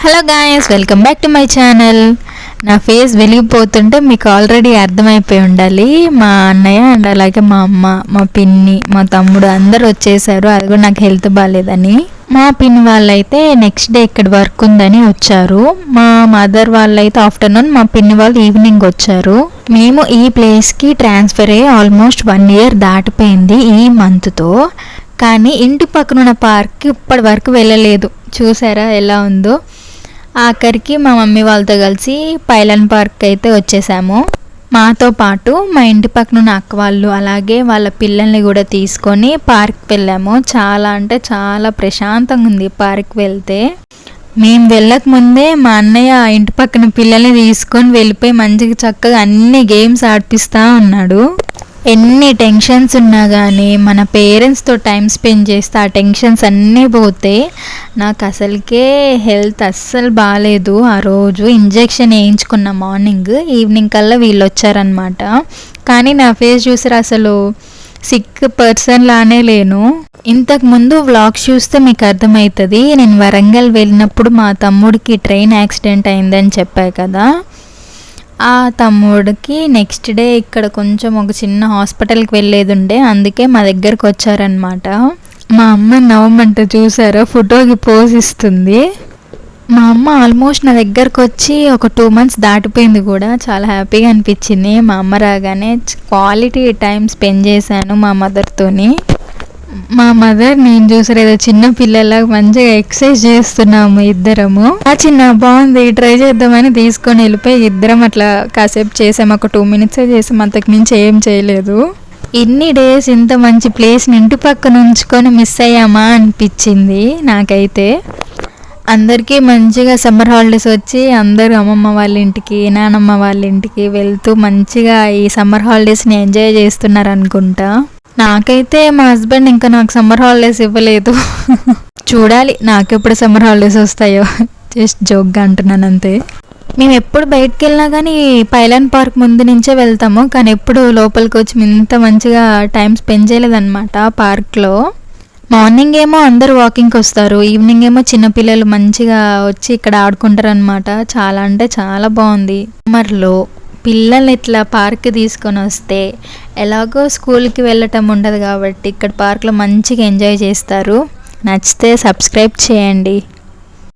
Hello guys, welcome back to my channel. నా face వెలిగిపోతుంటే మీకు already అర్థమైపోయి ఉండాలి. మా అన్నయ్య అండ్ అలాగే మా అమ్మ, మా పిన్ని, మా తమ్ముడు అందరు వచ్చేసారు. అది కూడా నాకు హెల్త్ బాగాలేదని. మా పిన్ని వాళ్ళైతే నెక్స్ట్ డే ఇక్కడ వర్క్ ఉందని వచ్చారు. మా మదర్ వాళ్ళైతే ఆఫ్టర్నూన్, మా పిన్ని వాళ్ళు ఈవినింగ్ వచ్చారు. మేము ఈ ప్లేస్కి ట్రాన్స్ఫర్ అయ్యి ఆల్మోస్ట్ 1 year దాటిపోయింది ఈ మంత్తో. కానీ ఇంటి పక్కన ఉన్న పార్క్కి ఇప్పటి వరకు వెళ్ళలేదు. చూసారా ఎలా ఉందో. ఆఖరికి మా మమ్మీ వాళ్ళతో కలిసి పైలన్ పార్క్ అయితే వచ్చేసాము. మాతో పాటు మా ఇంటి పక్కన ఉన్న అక్క వాళ్ళు అలాగే వాళ్ళ పిల్లల్ని కూడా తీసుకొని పార్క్ వెళ్ళాము. చాలా అంటే చాలా ప్రశాంతంగా ఉంది పార్క్ వెళ్తే. మేము వెళ్ళక ముందే మా అన్నయ్య ఇంటి పక్కన పిల్లల్ని తీసుకొని వెళ్ళిపోయి మంచిగా చక్కగా అన్ని గేమ్స్ ఆడిపిస్తూ ఉన్నాడు. ఎన్ని టెన్షన్స్ ఉన్నా కానీ మన పేరెంట్స్తో టైం స్పెండ్ చేస్తే ఆ టెన్షన్స్ అన్నీ పోతే. నాకు అసలుకే హెల్త్ అస్సలు బాగాలేదు. ఆ రోజు ఇంజెక్షన్ వేయించుకున్న మార్నింగ్, ఈవినింగ్ కల్లా వీళ్ళు వచ్చారనమాట. కానీ నా ఫేస్ చూసారు, అసలు సిక్ పర్సన్ లానే లేను. ఇంతకుముందు వ్లాగ్స్ చూస్తే మీకు అర్థమవుతుంది. నేను వరంగల్ వెళ్ళినప్పుడు మా తమ్ముడికి ట్రైన్ యాక్సిడెంట్ అయిందని చెప్పా కదా. ఆ తమ్ముడికి నెక్స్ట్ డే ఇక్కడ కొంచెం ఒక చిన్న హాస్పిటల్కి వెళ్ళేది ఉండే, అందుకే మా దగ్గరకు వచ్చారనమాట. మా అమ్మ నవ్వమంటే చూసారా, ఫోటోకి పోజ్ ఇస్తుంది. మా అమ్మ ఆల్మోస్ట్ నా దగ్గరకు వచ్చి ఒక 2 months దాటిపోయింది కూడా. చాలా హ్యాపీగా అనిపించింది. మా అమ్మ రాగానే క్వాలిటీ టైం స్పెండ్ చేశాను మా మదర్తోని. మా మదర్ నేను చూసారు ఏదో చిన్న పిల్లలాగా మంచిగా ఎక్సర్సైజ్ చేస్తున్నాము ఇద్దరము. ఆ చిన్న బాగుంది, ట్రై చేద్దామని తీసుకొని వెళ్ళిపోయి ఇద్దరం అట్లా కాసేపు చేసాము. ఒక 2 minutes చేసాము, అంతకు మించి ఏం చేయలేదు. ఇన్ని డేస్ ఇంత మంచి ప్లేస్ని ఇంటి పక్కన ఉంచుకొని మిస్ అయ్యామా అనిపించింది నాకైతే. అందరికీ మంచిగా సమ్మర్ హాలిడేస్ వచ్చి అందరూ అమ్మమ్మ వాళ్ళ ఇంటికి, నానమ్మ వాళ్ళ ఇంటికి వెళ్తూ మంచిగా ఈ సమ్మర్ హాలిడేస్ని ఎంజాయ్ చేస్తున్నారు అనుకుంటా. నాకైతే మా హస్బెండ్ ఇంకా నాకు సమ్మర్ హాలిడేస్ ఇవ్వలేదు. చూడాలి నాకు ఎప్పుడు సమ్మర్ హాలిడేస్ వస్తాయో. జస్ట్ జోక్గా అంటున్నాను అంతే. మేము ఎప్పుడు బయటకు వెళ్ళినా కానీ పైలాన్ పార్క్ ముందు నుంచే వెళ్తాము, కానీ ఎప్పుడు లోపలికి వచ్చి ఇంత మంచిగా టైం స్పెండ్ చేయలేదన్నమాట పార్క్లో. మార్నింగ్ ఏమో అందరూ వాకింగ్కి వస్తారు, ఈవినింగ్ ఏమో చిన్నపిల్లలు మంచిగా వచ్చి ఇక్కడ ఆడుకుంటారు అనమాట. చాలా అంటే చాలా బాగుంది. సమ్మర్లో పిల్లల్ని ఇట్లా పార్క్ తీసుకొని వస్తే ఎలాగో స్కూల్కి వెళ్ళటం ఉండదు కాబట్టి ఇక్కడ పార్క్లో మంచిగా ఎంజాయ్ చేస్తారు. నచ్చితే సబ్స్క్రైబ్ చేయండి.